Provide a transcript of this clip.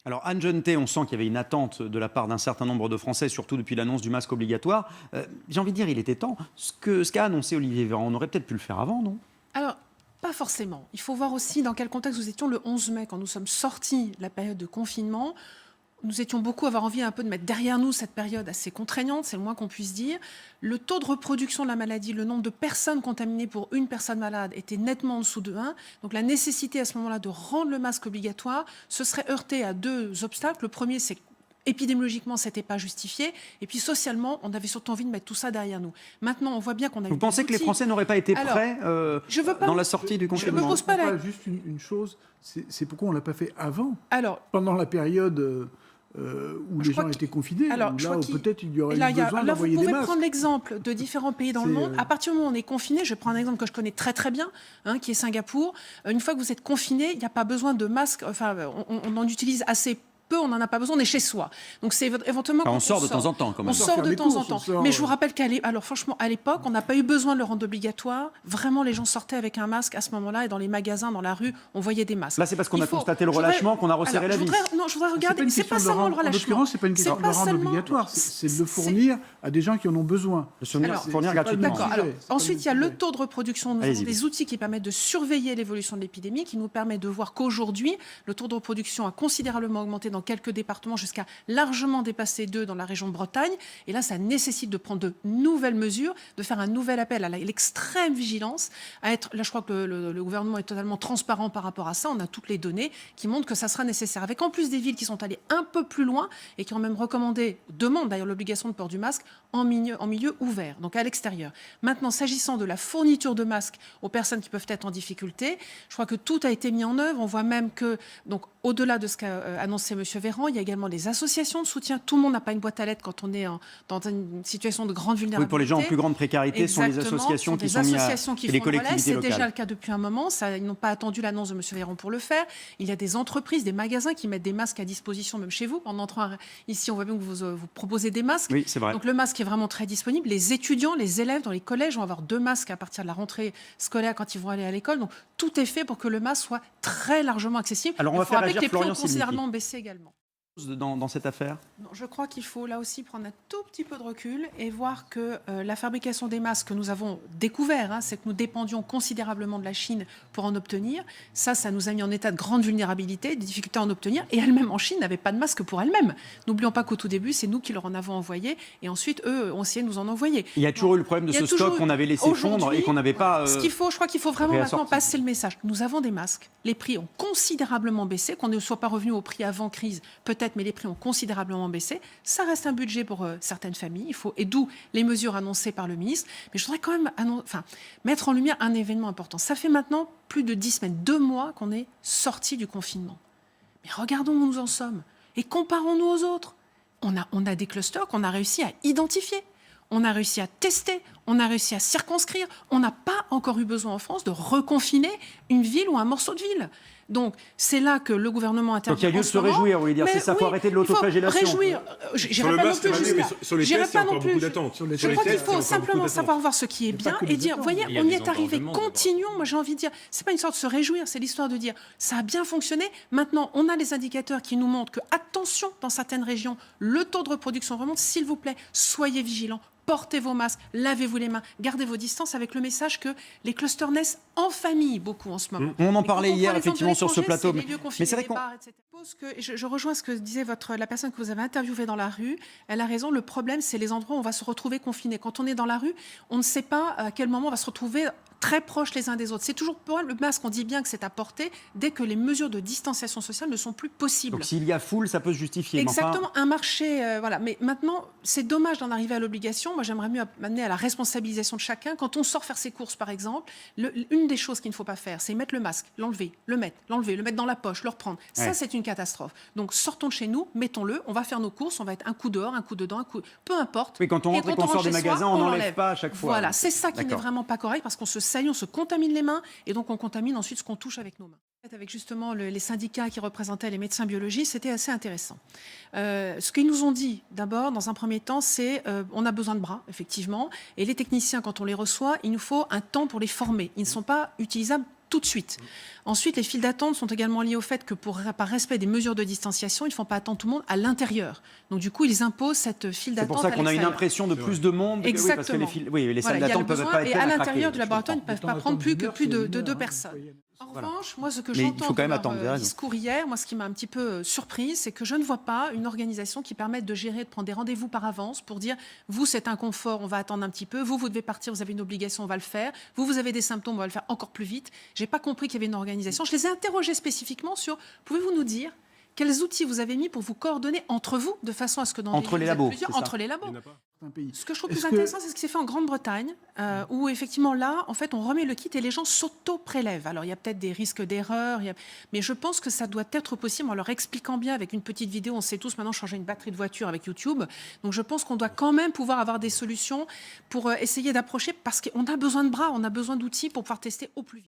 Alors Anne Jeuneté, on sent qu'il y avait une attente de la part d'un certain nombre de Français, surtout depuis l'annonce du masque obligatoire. J'ai envie de dire, il était temps. Ce qu'a annoncé Olivier Véran, on aurait peut-être pu le faire avant, non? Alors, pas forcément. Il faut voir aussi dans quel contexte nous étions le 11 mai, quand nous sommes sortis de la période de confinement. Nous étions beaucoup à avoir envie un peu de mettre derrière nous cette période assez contraignante, c'est le moins qu'on puisse dire. Le taux de reproduction de la maladie, le nombre de personnes contaminées pour une personne malade était nettement en dessous de 1. Donc la nécessité à ce moment-là de rendre le masque obligatoire se serait heurtée à deux obstacles. Le premier, c'est épidémiologiquement, ce n'était pas justifié. Et puis socialement, on avait surtout envie de mettre tout ça derrière nous. Maintenant, on voit bien qu'on a eu Vous pensez que les Français n'auraient pas été prêts dans la sortie du confinement? Je me pose pas la... Juste une chose, c'est pourquoi on ne l'a pas fait avant, Alors, pendant la période où les gens étaient confinés, alors, où là, peut-être il y aurait eu besoin là, vous d'envoyer des pouvez masques. prendre l'exemple de différents pays dans le monde. À partir du moment où on est confiné, je prends un exemple que je connais très très bien, qui est Singapour. Une fois que vous êtes confiné, il n'y a pas besoin de masque. Enfin, on en utilise assez peu, on n'en a pas besoin, on est chez soi. Donc c'est éventuellement... on sort de temps en temps, quand même. On sort de temps en temps. Mais je vous rappelle alors franchement, à l'époque, on n'a pas eu besoin de le rendre obligatoire. Vraiment, les gens sortaient avec un masque à ce moment-là, et dans les magasins, dans la rue, on voyait des masques. Là, c'est parce qu'on a constaté le relâchement qu'on a resserré la vis. Non, je voudrais regarder, c'est pas seulement le relâchement. En l'occurrence, c'est pas une question de le rendre obligatoire, c'est de le fournir à des gens qui en ont besoin. Fournir gratuitement. D'accord. Alors, ensuite, il y a le taux de reproduction. Nous avons des outils qui permettent de surveiller l'évolution de l'épidémie, qui nous permettent de voir qu'aujourd'hui, le taux de reproduction a considérablement augmenté dans quelques départements, jusqu'à largement dépasser 2 dans la région de Bretagne. Et là, ça nécessite de prendre de nouvelles mesures, de faire un nouvel appel à l'extrême vigilance. Là, je crois que le gouvernement est totalement transparent par rapport à ça. On a toutes les données qui montrent que ça sera nécessaire. Avec en plus des villes qui sont allées un peu plus loin et qui ont même demandent d'ailleurs l'obligation de port du masque en milieu ouvert, donc à l'extérieur. Maintenant, s'agissant de la fourniture de masques aux personnes qui peuvent être en difficulté, je crois que tout a été mis en œuvre. On voit même que, donc, au-delà de ce qu'a annoncé M. Véran, il y a également des associations de soutien. Tout le monde n'a pas une boîte à lettres quand on est dans une situation de grande vulnérabilité. Oui, pour les gens en plus grande précarité, ce sont les associations qui sont mises et les collectivités locales. C'est déjà le cas depuis un moment. Ils n'ont pas attendu l'annonce de M. Véran pour le faire. Il y a des entreprises, des magasins qui mettent des masques à disposition, même chez vous. En entrant ici, on voit bien que vous proposez des masques. Oui, c'est vrai. Donc le masque est vraiment très disponible. Les étudiants, les élèves dans les collèges vont avoir 2 masques à partir de la rentrée scolaire quand ils vont aller à l'école. Donc tout est fait pour que le masque soit très largement accessible. Alors on va faire avec les prix Florian considérablement baissés également. Dans cette affaire? Non, je crois qu'il faut là aussi prendre un tout petit peu de recul et voir que la fabrication des masques que nous avons découvert, c'est que nous dépendions considérablement de la Chine pour en obtenir. Ça nous a mis en état de grande vulnérabilité, des difficultés à en obtenir. Et elle-même en Chine n'avait pas de masque pour elle-même. N'oublions pas qu'au tout début, c'est nous qui leur en avons envoyé et ensuite eux ont essayé de nous en envoyer. Il y a toujours eu le problème de ce stock qu'on avait laissé fondre et qu'on n'avait pas. Je crois qu'il faut vraiment maintenant passer le message. Nous avons des masques. Les prix ont considérablement baissé, qu'on ne soit pas revenu au prix avant crise, peut-être, mais les prix ont considérablement baissé. Ça reste un budget pour certaines familles. Et d'où les mesures annoncées par le ministre. Mais je voudrais quand même mettre en lumière un événement important. Ça fait maintenant plus de 10 semaines, 2 mois qu'on est sortis du confinement. Mais regardons où nous en sommes et comparons-nous aux autres. On a des clusters qu'on a réussi à identifier. On a réussi à tester, on a réussi à circonscrire. On n'a pas encore eu besoin en France de reconfiner une ville ou un morceau de ville. Donc, c'est là que le gouvernement intervient. Donc, il y a lieu de se réjouir, vous voulez dire. C'est ça, il faut arrêter de l'autoflagellation. Réjouir. J'irai pas non plus jusqu'à... Sur les tests, il y a encore beaucoup d'attentes. Je crois qu'il faut simplement savoir voir ce qui est bien et dire, voyez, on y est arrivé, continuons. Moi, j'ai envie de dire, c'est pas une sorte de se réjouir, c'est l'histoire de dire, ça a bien fonctionné. Maintenant, on a les indicateurs qui nous montrent que, attention, dans certaines régions, le taux de reproduction remonte. S'il vous plaît, soyez vigilants. Portez vos masques, lavez-vous les mains, gardez vos distances avec le message que les clusters naissent en famille beaucoup en ce moment. On en parlait hier effectivement sur ce plateau. Mais c'est vrai qu'on... Je rejoins ce que disait la personne que vous avez interviewée dans la rue. Elle a raison, le problème c'est les endroits où on va se retrouver confinés. Quand on est dans la rue, on ne sait pas à quel moment on va se retrouver très proches les uns des autres. C'est toujours pour elle, le masque, on dit bien que c'est à portée dès que les mesures de distanciation sociale ne sont plus possibles. Donc s'il y a foule, ça peut se justifier. Exactement, un marché, voilà. Mais maintenant, c'est dommage d'en arriver à l'obligation. Moi, j'aimerais mieux amener à la responsabilisation de chacun. Quand on sort faire ses courses, par exemple, une des choses qu'il ne faut pas faire, c'est mettre le masque, l'enlever, le mettre dans la poche, le reprendre. Ça, c'est une catastrophe. Donc, sortons de chez nous, mettons-le, on va faire nos courses, on va être un coup dehors, un coup dedans, peu importe. Oui, quand on rentre et qu'on sort des magasins, on n'enlève pas à chaque fois. Voilà, c'est ça qui n'est vraiment pas correct parce qu'on se salit, on se contamine les mains et donc on contamine ensuite ce qu'on touche avec nos mains. Avec justement les syndicats qui représentaient les médecins biologistes, c'était assez intéressant. Ce qu'ils nous ont dit, d'abord, dans un premier temps, c'est on a besoin de bras, effectivement, et les techniciens, quand on les reçoit, il nous faut un temps pour les former. Ils ne sont pas utilisables tout de suite. Ensuite, les files d'attente sont également liées au fait que par respect des mesures de distanciation, ils ne font pas attendre tout le monde à l'intérieur. Donc du coup, ils imposent cette file d'attente. C'est pour ça qu'on a une impression de plus de monde. Exactement. Oui, parce que les salles d'attente peuvent pas être et pleines à à l'intérieur craquer. du laboratoire, ils ne peuvent pas prendre plus de 2 personnes. En revanche, moi, ce que j'entends dans leur discours hier, moi, ce qui m'a un petit peu surprise, c'est que je ne vois pas une organisation qui permette de gérer, de prendre des rendez-vous par avance pour dire, vous, c'est un confort, on va attendre un petit peu, vous devez partir, vous avez une obligation, on va le faire, vous avez des symptômes, on va le faire encore plus vite. J'ai pas compris qu'il y avait une organisation. Je les ai interrogés spécifiquement sur, pouvez-vous nous dire quels outils vous avez mis pour vous coordonner entre vous, de façon à ce que dans entre les labos, entre les labos. Ce que je trouve plus intéressant, c'est ce qui s'est fait en Grande-Bretagne, où effectivement là, en fait, on remet le kit et les gens s'auto-prélèvent. Alors il y a peut-être des risques d'erreur, mais je pense que ça doit être possible en leur expliquant bien avec une petite vidéo. On sait tous maintenant changer une batterie de voiture avec YouTube. Donc je pense qu'on doit quand même pouvoir avoir des solutions pour essayer d'approcher, parce qu'on a besoin de bras, on a besoin d'outils pour pouvoir tester au plus vite.